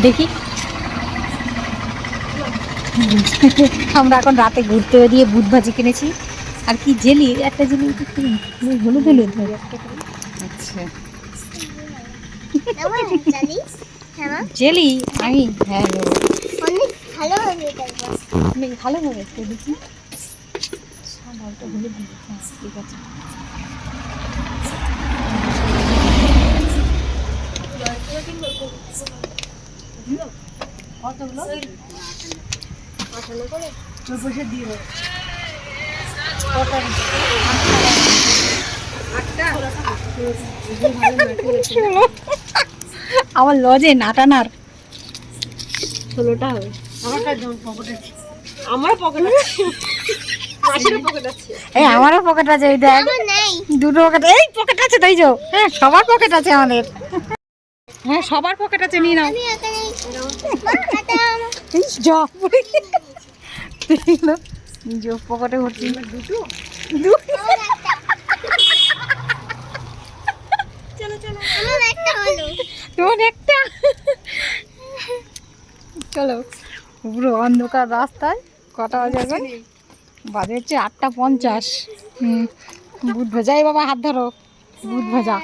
দেখি আমরা এখন রাতে ঘুরতে বেরিয়ে বুট ভাজি কিনেছি আর কি জেলি একটা জেলি হলুদ হলুদ আচ্ছা জেলি আমি হ্যাঁ নেবো অনেক ভালো হবে অনেক ভালো হবে তো দেখি সাদাটা হলুদ হলুদ ঠিক আছে কতগুলো পয়সা দিয়ে দেবো আমার লজে নাটানার 16টা হবে আমার পকেট আছে এই আমারও পকেট আছে এই দেখ দুটো পকেট এই পকেট আছে তাই যো হ্যাঁ সবার পকেট আছে আমাদের হ্যাঁ সবার পকেট আছে নিয়ে নাও যা দেখলো নিজ পকেটে ভর্তি তোমার একটা চলো পুরো অন্ধকার রাস্তায় কটা বাজে এখন বাজে হচ্ছে 8:50 বুট ভাজা এই বাবা হাত ধরো বুট ভাজা